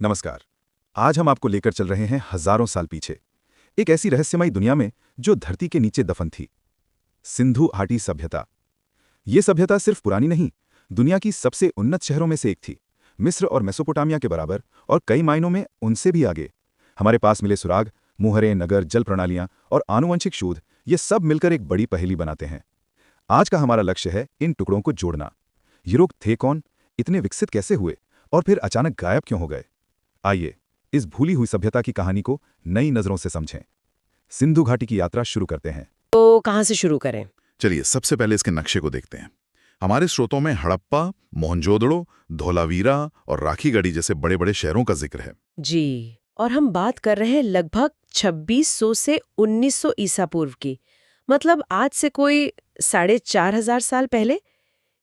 नमस्कार। आज हम आपको लेकर चल रहे हैं हजारों साल पीछे, एक ऐसी रहस्यमयी दुनिया में जो धरती के नीचे दफन थी। सिंधु घाटी सभ्यता। ये सभ्यता सिर्फ पुरानी नहीं, दुनिया की सबसे उन्नत शहरों में से एक थी। मिस्र और मेसोपोटामिया के बराबर और कई मायनों में उनसे भी आगे। हमारे पास मिले सुराग, मुहरें, नगर, जल प्रणालियां और आनुवंशिक शोध, ये सब मिलकर एक बड़ी पहेली बनाते हैं। आज का हमारा लक्ष्य है इन टुकड़ों को जोड़ना। ये लोग थे कौन, इतने विकसित कैसे हुए और फिर अचानक गायब क्यों हो गए? आइए इस भूली हुई सभ्यता की कहानी को नई नजरों से समझें। सिंधु घाटी की यात्रा शुरू करते हैं। तो कहाँ से शुरू करें? चलिए सबसे पहले इसके नक्शे को देखते हैं। हमारे स्रोतों में हड़प्पा, मोहनजोदड़ो, धोलावीरा और राखीगढ़ी जैसे बड़े बड़े शहरों का जिक्र है। जी, और हम बात कर रहे हैं लगभग 2600 से 1900 ईसा पूर्व की। मतलब आज से कोई 4500 साल पहले।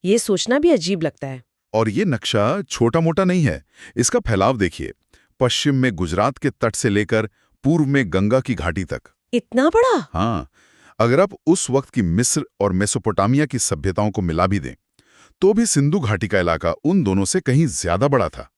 ये सोचना भी अजीब लगता है। और ये नक्शा छोटा मोटा नहीं है। इसका फैलाव देखिए, पश्चिम में गुजरात के तट से लेकर पूर्व में गंगा की घाटी तक। इतना बड़ा? हाँ, अगर आप उस वक्त की मिस्र और मेसोपोटामिया की सभ्यताओं को मिला भी दें, तो भी सिंधु घाटी का इलाका उन दोनों से कहीं ज्यादा बड़ा था।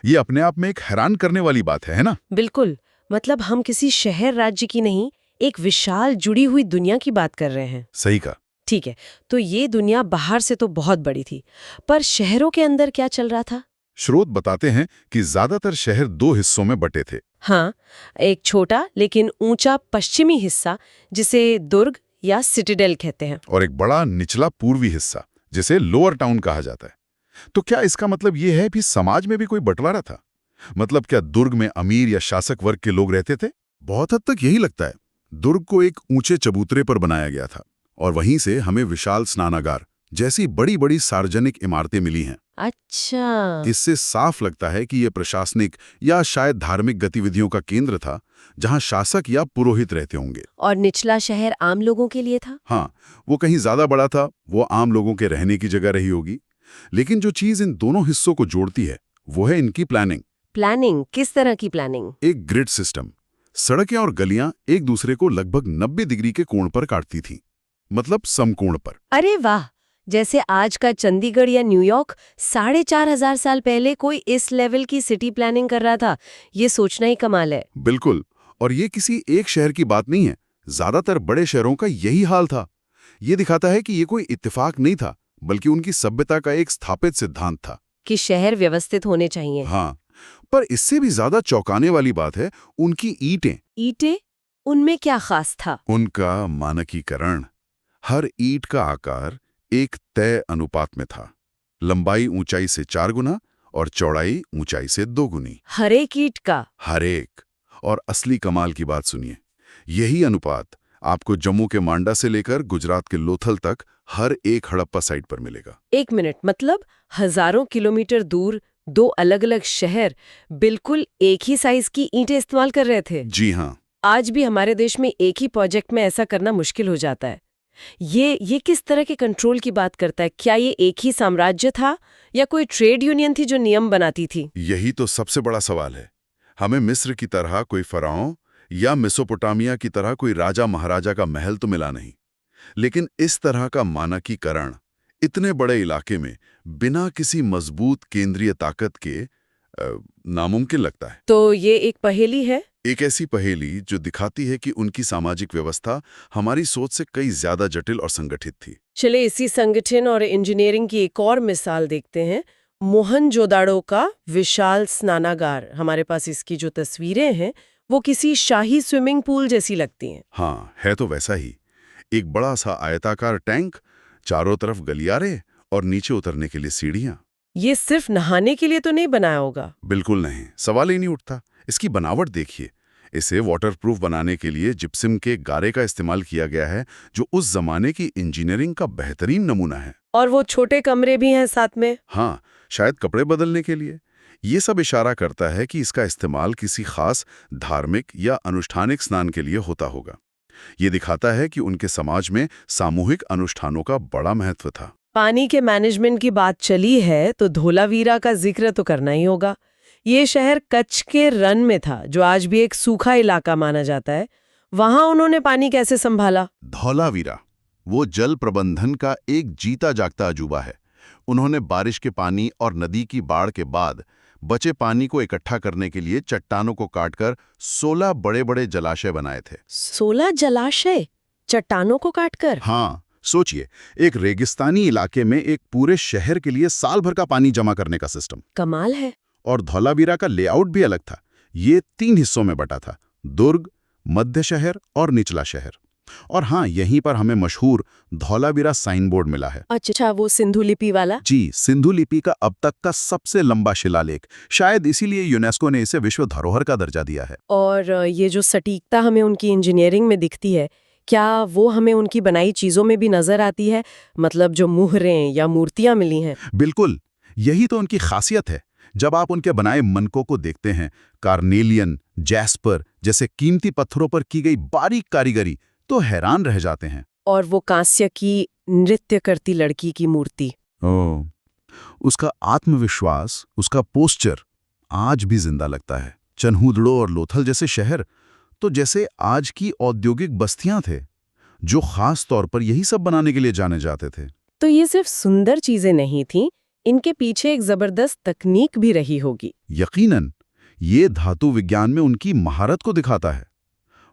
ये अपने आप में एक हैरान करने वाली बात है ना? बिल्कुल। मतलब हम किसी शहर राज्य की नहीं, एक विशाल जुड़ी हुई दुनिया की बात कर रहे हैं। सही कहा। ठीक है, तो ये दुनिया बाहर से तो बहुत बड़ी थी, पर शहरों के अंदर क्या चल रहा था? स्रोत बताते हैं कि ज्यादातर शहर दो हिस्सों में बटे थे। हाँ, एक छोटा लेकिन ऊंचा पश्चिमी हिस्सा जिसे दुर्ग या सिटिडेल कहते हैं, और एक बड़ा निचला पूर्वी हिस्सा जिसे लोअर टाउन कहा जाता है। तो क्या इसका मतलब ये है कि समाज में भी कोई बंटवारा था? मतलब क्या दुर्ग में अमीर या शासक वर्ग के लोग रहते थे? बहुत हद तक यही लगता है। दुर्ग को एक ऊंचे चबूतरे पर बनाया गया था और वहीं से हमें विशाल स्नानागार जैसी बड़ी बड़ी सार्वजनिक इमारतें मिली हैं। अच्छा। इससे साफ लगता है कि यह प्रशासनिक या शायद धार्मिक गतिविधियों का केंद्र था, जहां शासक या पुरोहित रहते होंगे। और निचला शहर आम लोगों के लिए था? हाँ, वो कहीं ज्यादा बड़ा था, वो आम लोगों के रहने की जगह रही होगी। लेकिन जो चीज इन दोनों हिस्सों को जोड़ती है वो है इनकी प्लानिंग। प्लानिंग? किस तरह की प्लानिंग? एक ग्रिड सिस्टम। सड़कें और गलियां एक दूसरे को लगभग 90 डिग्री के कोण पर काटती थीं, मतलब समकोण पर। अरे वाह! जैसे आज का चंडीगढ़ या न्यूयॉर्क 4500 साल पहले कोई इस लेवल की सिटी प्लानिंग कर रहा था। ये सोचना ही कमाल है। बिल्कुल। और ये किसी एक शहर की बात नहीं है, ज्यादातर बड़े शहरों का यही हाल था। ये दिखाता है कि ये कोई इत्तेफाक नहीं था, बल्कि उनकी सभ्यता का एक स्थापित सिद्धांत था कि शहर व्यवस्थित होने चाहिए। हाँ, पर इससे भी ज्यादा चौंकाने वाली बात है उनकी ईंटें। ईंटें? उनमें क्या खास था? उनका मानकीकरण। हर ईंट का आकार एक तय अनुपात में था। लंबाई ऊंचाई से 4 गुना और चौड़ाई ऊंचाई से 2 गुनी। हर एक ईंट का? हर एक। और असली कमाल की बात सुनिए, यही अनुपात आपको जम्मू के मांडा से लेकर गुजरात के लोथल तक हर एक हड़प्पा साइट पर मिलेगा। एक मिनट, मतलब हजारों किलोमीटर दूर दो अलग अलग शहर बिल्कुल एक ही साइज की ईंटें इस्तेमाल कर रहे थे? जी हाँ। आज भी हमारे देश में एक ही प्रोजेक्ट में ऐसा करना मुश्किल हो जाता है। ये किस तरह के कंट्रोल की बात करता है? क्या ये एक ही साम्राज्य था या कोई ट्रेड यूनियन थी जो नियम बनाती थी? यही तो सबसे बड़ा सवाल है। हमें मिस्र की तरह कोई फराओं या मेसोपोटामिया की तरह कोई राजा महाराजा का महल तो मिला नहीं, लेकिन इस तरह का मानकीकरण इतने बड़े इलाके में बिना किसी मजबूत केंद्रीय ताकत के नामुमकिन लगता है। तो ये एक पहेली है। एक ऐसी पहेली जो दिखाती है कि उनकी सामाजिक व्यवस्था हमारी सोच से कई ज्यादा जटिल और संगठित थी। चले इसी संगठन और इंजीनियरिंग की एक और मिसाल देखते हैं। मोहनजोदाड़ो का विशाल स्नानागार। हमारे पास इसकी जो तस्वीरें हैं वो किसी शाही स्विमिंग पूल जैसी लगती हैं। हाँ, है तो वैसा ही। एक बड़ा सा आयताकार टैंक, चारों तरफ गलियारे और नीचे उतरने के लिए सीढ़ियां। ये सिर्फ नहाने के लिए तो नहीं बनाया होगा? बिल्कुल नहीं, सवाल ही नहीं उठता। इसकी बनावट देखिए। इसे वाटरप्रूफ बनाने के लिए जिप्सम के गारे का इस्तेमाल किया गया है, जो उस जमाने की इंजीनियरिंग का बेहतरीन नमूना है। और वो छोटे कमरे भी हैं साथ में। हाँ, शायद कपड़े बदलने के लिए। ये सब इशारा करता है कि इसका इस्तेमाल किसी खास धार्मिक या अनुष्ठानिक स्नान के लिए होता होगा। ये दिखाता है कि उनके समाज में सामूहिक अनुष्ठानों का बड़ा महत्व था। पानी के मैनेजमेंट की बात चली है तो धोलावीरा का जिक्र तो करना ही होगा। ये शहर कच्छ के रन में था, जो आज भी एक सूखा इलाका माना जाता है। वहां उन्होंने पानी कैसे संभाला? धौलावीरा वो जल प्रबंधन का एक जीता जागता अजूबा है। उन्होंने बारिश के पानी और नदी की बाढ़ के बाद बचे पानी को इकट्ठा करने के लिए चट्टानों को काटकर 16 बड़े-बड़े जलाशय बनाए थे। 16 जलाशय चट्टानों को काटकर? हाँ, सोचिए, एक रेगिस्तानी इलाके में एक पूरे शहर के लिए साल भर का पानी जमा करने का सिस्टम। कमाल है। और धौलावीरा का लेआउट भी अलग था। ये 3 हिस्सों में बटा था, दुर्ग, मध्य शहर और निचला शहर। और हाँ, यहीं पर हमें मशहूर धौलावीरा साइन बोर्ड मिला है। अच्छा, वो सिंधु लिपि वाला? जी, सिंधु लिपि का अब तक का सबसे लंबा शिलालेख। शायद इसीलिए यूनेस्को ने इसे विश्व धरोहर का दर्जा दिया है। और ये जो सटीकता हमें उनकी इंजीनियरिंग में दिखती है, क्या वो हमें उनकी बनाई चीजों में भी नजर आती है? मतलब जो मुहरें या मूर्तियां मिली हैं। बिल्कुल, यही तो उनकी खासियत है। जब आप उनके बनाए मनकों को देखते हैं, कार्नेलियन, जैस्पर जैसे कीमती पत्थरों पर की गई बारीक कारीगरी, तो हैरान रह जाते हैं। और वो कांस्य की नृत्य करती लड़की की मूर्ति, ओह, उसका आत्मविश्वास, उसका पोस्चर आज भी जिंदा लगता है। चन्हूदड़ो और लोथल जैसे शहर तो जैसे आज की औद्योगिक बस्तियां थे, जो खास तौर पर यही सब बनाने के लिए जाने जाते थे। तो ये सिर्फ सुंदर चीजें नहीं थीं, इनके पीछे एक जबरदस्त तकनीक भी रही होगी। यकीनन, ये धातु विज्ञान में उनकी महारत को दिखाता है।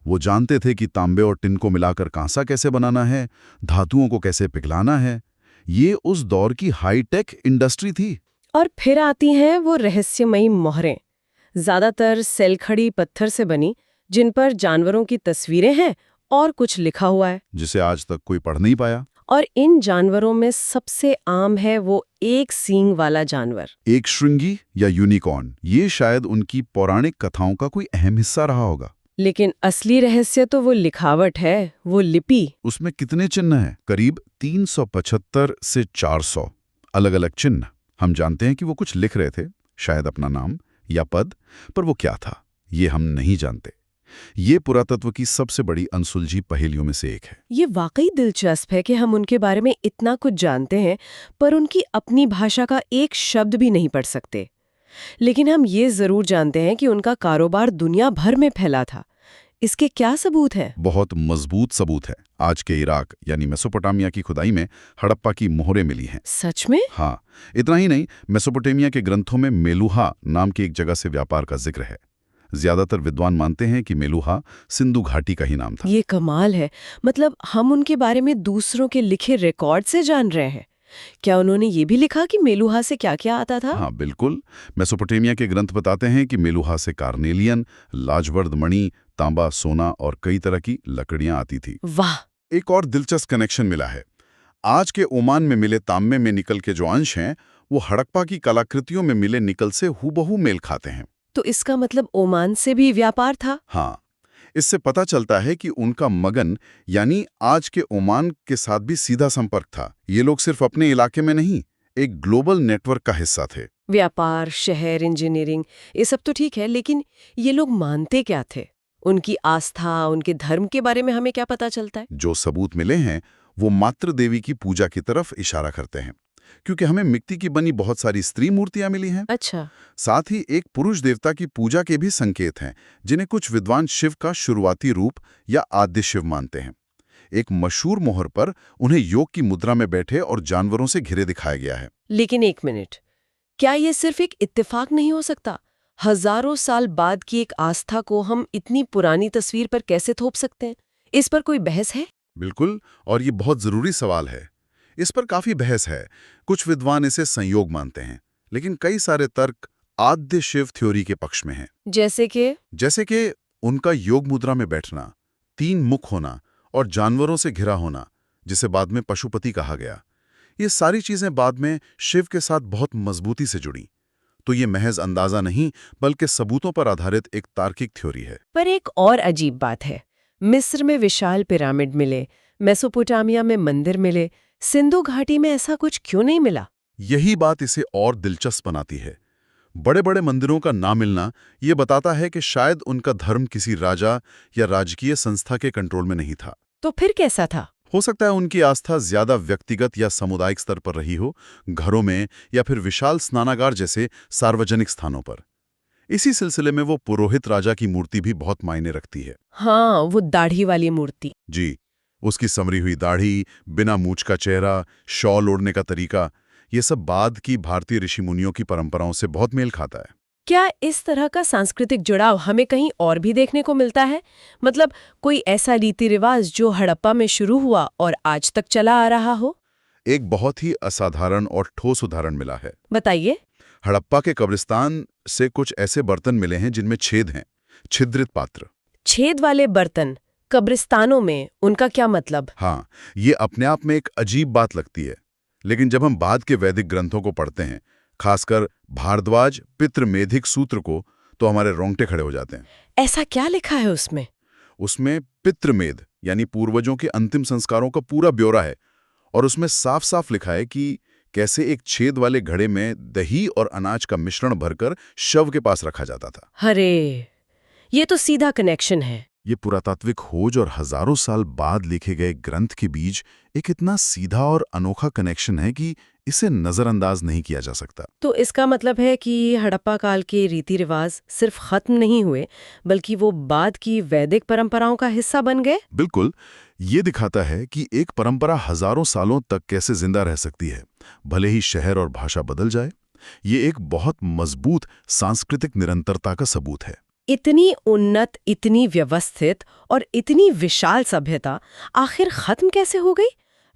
वो जानते थे कि तांबे और टिन को मिलाकर कांसा कैसे बनाना है, धातुओं को कैसे पिघलाना है। ये उस दौर की हाईटेक इंडस्ट्री थी। और फिर आती हैं वो रहस्यमयी मोहरें, ज्यादातर सेलखड़ी पत्थर से बनी, जिन पर जानवरों की तस्वीरें हैं और कुछ लिखा हुआ है, जिसे आज तक कोई पढ़ नहीं पाया। और इन जानवरों में सबसे आम है वो एक सींग वाला जानवर। एक श्रृंगी या यूनिकॉर्न, ये शायद उनकी पौराणिक कथाओं का कोई अहम हिस्सा रहा होगा। लेकिन असली रहस्य तो वो लिखावट है, वो लिपि। उसमें कितने चिन्ह हैं? करीब 375 से 400 अलग-अलग चिन्ह। हम जानते हैं कि वो कुछ लिख रहे थे, शायद अपना नाम या पद, पर वो क्या था, ये हम नहीं जानते। ये पुरातत्व की सबसे बड़ी अनसुलझी पहेलियों में से एक है। ये वाकई दिलचस्प है कि हम उनके बारे में इतना कुछ जानते हैं, पर उनकी अपनी भाषा का एक शब्द भी नहीं पढ़ सकते। लेकिन हम ये जरूर जानते हैं कि उनका कारोबार दुनिया भर में फैला था। इसके क्या सबूत हैं? बहुत मजबूत सबूत है। आज के इराक यानी मेसोपोटामिया की खुदाई में हड़प्पा की मोहरें मिली हैं। सच में? हाँ, इतना ही नहीं, मेसोपोटामिया के ग्रंथों में मेलुहा नाम की एक जगह से व्यापार का जिक्र है। ज्यादातर विद्वान मानते हैं कि मेलुहा सिंधु घाटी का ही नाम था। ये कमाल है। मतलब हम उनके बारे में दूसरों के लिखे रिकॉर्ड से जान रहे हैं। क्या उन्होंने ये भी लिखा कि मेलुहा से क्या-क्या आता था? हाँ, बिल्कुल। मेसोपोटामिया के ग्रंथ बताते हैं कि मेलुहा से कार्नेलियन, लाजवर्द मणि, तांबा, सोना और कई तरह की लकड़ियां आती थी। वाह! एक और दिलचस्प कनेक्शन मिला है। आज के ओमान में मिले तांबे में निकल के जो अंश हैं, वो हड़प्पा की कलाकृतियों में मिले निकल से हूबहू मेल खाते हैं। तो इसका मतलब ओमान से भी व्यापार था? हाँ, इससे पता चलता है कि उनका मगन यानी आज के ओमान के साथ भी सीधा संपर्क था। ये लोग सिर्फ अपने इलाके में नहीं, एक ग्लोबल नेटवर्क का हिस्सा थे। व्यापार, शहर, इंजीनियरिंग, ये सब तो ठीक है, लेकिन ये लोग मानते क्या थे? उनकी आस्था, उनके धर्म के बारे में हमें क्या पता चलता है? जो सबूत मिले हैं, वो मातृ देवी की पूजा की तरफ इशारा करते हैं, क्योंकि हमें मिट्टी की बनी बहुत सारी स्त्री मूर्तियां मिली हैं। अच्छा। साथ ही एक पुरुष देवता की पूजा के भी संकेत हैं, जिन्हें कुछ विद्वान शिव का शुरुआती रूप या आद्य शिव मानते हैं। एक मशहूर मोहर पर उन्हें योग की मुद्रा में बैठे और जानवरों से घिरे दिखाया गया है। लेकिन एक मिनट, क्या ये सिर्फ एक इत्तेफाक नहीं हो सकता? हजारों साल बाद की एक आस्था को हम इतनी पुरानी तस्वीर पर कैसे थोप सकते हैं? इस पर कोई बहस है? बिल्कुल, और ये बहुत जरूरी सवाल है। इस पर काफी बहस है। कुछ विद्वान इसे संयोग मानते हैं, लेकिन कई सारे तर्क आद्य शिव थ्योरी के पक्ष में हैं। जैसे कि उनका योग मुद्रा में बैठना, 3 मुख होना और जानवरों से घिरा होना, जिसे बाद में पशुपति कहा गया। ये सारी चीजें बाद में शिव के साथ बहुत मजबूती से जुड़ी। तो ये महज अंदाजा नहीं, बल्कि सबूतों पर आधारित एक तार्किक थ्योरी है। पर एक और अजीब बात है। मिस्र में विशाल पिरामिड मिले, मेसोपोटामिया में मंदिर मिले, सिंधु घाटी में ऐसा कुछ क्यों नहीं मिला? यही बात इसे और दिलचस्प बनाती है। बड़े बड़े मंदिरों का ना मिलना ये बताता है कि शायद उनका धर्म किसी राजा या राजकीय संस्था के कंट्रोल में नहीं था। तो फिर कैसा था? हो सकता है उनकी आस्था ज्यादा व्यक्तिगत या सामुदायिक स्तर पर रही हो, घरों में या फिर विशाल स्नानागार जैसे सार्वजनिक स्थानों पर। इसी सिलसिले में वो पुरोहित राजा की मूर्ति भी बहुत मायने रखती है। हाँ, वो दाढ़ी वाली मूर्ति। जी, उसकी संवरी हुई दाढ़ी, बिना मूंछ का चेहरा, शॉल ओढ़ने का तरीका, ये सब बाद की भारतीय ऋषि मुनियों की परंपराओं से बहुत मेल खाता है। क्या इस तरह का सांस्कृतिक जुड़ाव हमें कहीं और भी देखने को मिलता है? मतलब कोई ऐसा रीति रिवाज जो हड़प्पा में शुरू हुआ और आज तक चला आ रहा हो? एक बहुत ही असाधारण और ठोस उदाहरण मिला है। बताइए। हड़प्पा के कब्रिस्तान से कुछ ऐसे बर्तन मिले हैं जिनमें छेद हैं, छिद्रित पात्र। छेद वाले बर्तन कब्रिस्तानों में, उनका क्या मतलब? हाँ, ये अपने आप में एक अजीब बात लगती है, लेकिन जब हम बाद के वैदिक ग्रंथों को पढ़ते हैं, खासकर भारद्वाज पितृमेधिक सूत्र को, तो हमारे रोंगटे खड़े हो जाते हैं। ऐसा क्या लिखा है उसमें? उसमें पितृमेध यानी पूर्वजों के अंतिम संस्कारों का पूरा ब्यौरा है, और उसमें साफ साफ लिखा है कि कैसे एक छेद वाले घड़े में दही और अनाज का मिश्रण भरकर शव के पास रखा जाता था। अरे, ये तो सीधा कनेक्शन है। ये पुरातात्विक खोज और हजारों साल बाद लिखे गए ग्रंथ के बीच एक इतना सीधा और अनोखा कनेक्शन है कि इसे नजरअंदाज नहीं किया जा सकता। तो इसका मतलब है कि हड़प्पा काल के रीति रिवाज सिर्फ खत्म नहीं हुए, बल्कि वो बाद की वैदिक परंपराओं का हिस्सा बन गए। बिल्कुल, ये दिखाता है कि एक परंपरा हजारों सालों तक कैसे जिंदा रह सकती है, भले ही शहर और भाषा बदल जाए। ये एक बहुत मजबूत सांस्कृतिक निरंतरता का सबूत है। इतनी उन्नत, इतनी व्यवस्थित और इतनी विशाल सभ्यता आखिर खत्म कैसे हो गई?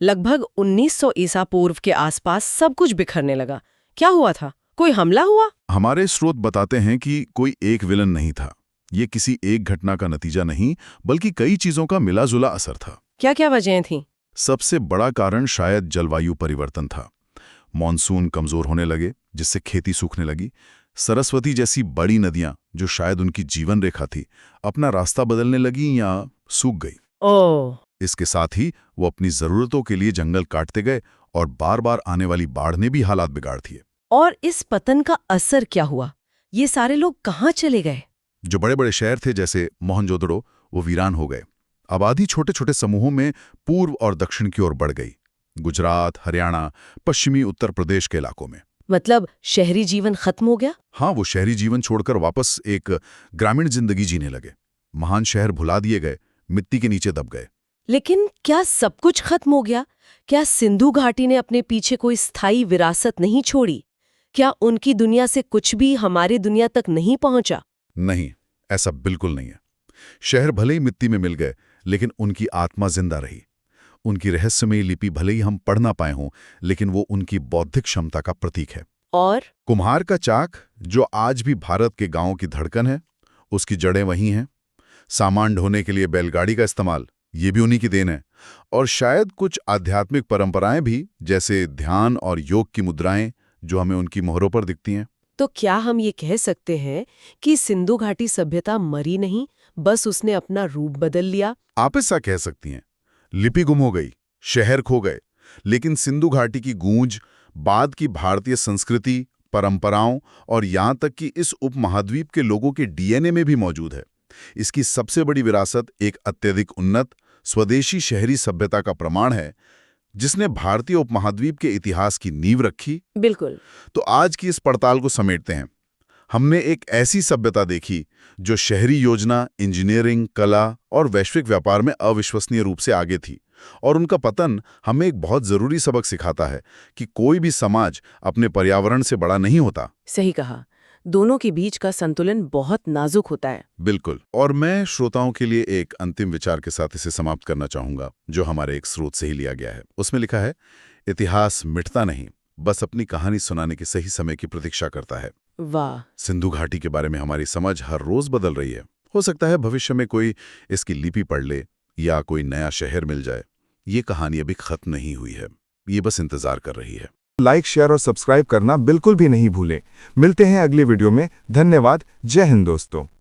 लगभग 1900 ईसा पूर्व के आसपास सब कुछ बिखरने लगा। क्या हुआ था? कोई हमला हुआ? हमारे स्रोत बताते हैं कि कोई एक विलन नहीं था। ये किसी एक घटना का नतीजा नहीं, बल्कि कई चीजों का मिला-जुला असर था। क्या क्या वजहें थीं? सबसे बड़ा कारण शायद जलवायु परिवर्तन था। मॉनसून कमजोर होने लगे, जिससे खेती सूखने लगी। सरस्वती जैसी बड़ी नदियां, जो शायद उनकी जीवन रेखा थी, अपना रास्ता बदलने लगी या सूख गई। ओह, इसके साथ ही वो अपनी जरूरतों के लिए जंगल काटते गए, और बार बार आने वाली बाढ़ ने भी हालात बिगाड़ दिए। और इस पतन का असर क्या हुआ? ये सारे लोग कहाँ चले गए? जो बड़े बड़े शहर थे जैसे मोहनजोदड़ो, वो वीरान हो गए। आबादी छोटे छोटे समूहों में पूर्व और दक्षिण की ओर बढ़ गई। गुजरात, हरियाणा, पश्चिमी उत्तर प्रदेश के इलाकों में। मतलब शहरी जीवन खत्म हो गया? हाँ, वो शहरी जीवन छोड़कर वापस एक ग्रामीण जिंदगी जीने लगे। महान शहर भुला दिए गए, मिट्टी के नीचे दब गए। लेकिन क्या सब कुछ खत्म हो गया? क्या सिंधु घाटी ने अपने पीछे कोई स्थायी विरासत नहीं छोड़ी? क्या उनकी दुनिया से कुछ भी हमारी दुनिया तक नहीं पहुंचा? नहीं, ऐसा बिल्कुल नहीं है। शहर भले ही मिट्टी में मिल गए, लेकिन उनकी आत्मा जिंदा रही। उनकी रहस्यमयी लिपि भले ही हम पढ़ ना पाए हों, लेकिन वो उनकी बौद्धिक क्षमता का प्रतीक है। और कुम्हार का चाक, जो आज भी भारत के गांवों की धड़कन है, उसकी जड़ें वहीं हैं। सामान ढोने के लिए बैलगाड़ी का इस्तेमाल, ये भी उन्हीं की देन है। और शायद कुछ आध्यात्मिक परंपराएं भी, जैसे ध्यान और योग की मुद्राएं, जो हमें उनकी मोहरों पर दिखती हैं। तो क्या हम ये कह सकते हैं कि सिंधु घाटी सभ्यता मरी नहीं, बस उसने अपना रूप बदल लिया? आप ऐसा कह सकती हैं। लिपि गुम हो गई, शहर खो गए, लेकिन सिंधु घाटी की गूंज बाद की भारतीय संस्कृति, परंपराओं और यहां तक कि इस उपमहाद्वीप के लोगों के डीएनए में भी मौजूद है। इसकी सबसे बड़ी विरासत एक अत्यधिक उन्नत स्वदेशी शहरी सभ्यता का प्रमाण है, जिसने भारतीय उपमहाद्वीप के इतिहास की नींव रखी। बिल्कुल। तो आज की इस पड़ताल को समेटते हैं। हमने एक ऐसी सभ्यता देखी जो शहरी योजना, इंजीनियरिंग, कला और वैश्विक व्यापार में अविश्वसनीय रूप से आगे थी, और उनका पतन हमें एक बहुत जरूरी सबक सिखाता है कि कोई भी समाज अपने पर्यावरण से बड़ा नहीं होता। सही कहा, दोनों के बीच का संतुलन बहुत नाजुक होता है। बिल्कुल। और मैं श्रोताओं के लिए एक अंतिम विचार के साथ इसे समाप्त करना चाहूंगा, जो हमारे एक स्रोत से ही लिया गया है। उसमें लिखा है, इतिहास मिटता नहीं, बस अपनी कहानी सुनाने के सही समय की प्रतीक्षा करता है। वाह। सिंधु घाटी के बारे में हमारी समझ हर रोज बदल रही है। हो सकता है भविष्य में कोई इसकी लिपि पढ़ ले या कोई नया शहर मिल जाए। ये कहानी अभी खत्म नहीं हुई है, ये बस इंतजार कर रही है। लाइक, शेयर और सब्सक्राइब करना बिल्कुल भी नहीं भूलें। मिलते हैं अगली वीडियो में। धन्यवाद। जय हिंद दोस्तों।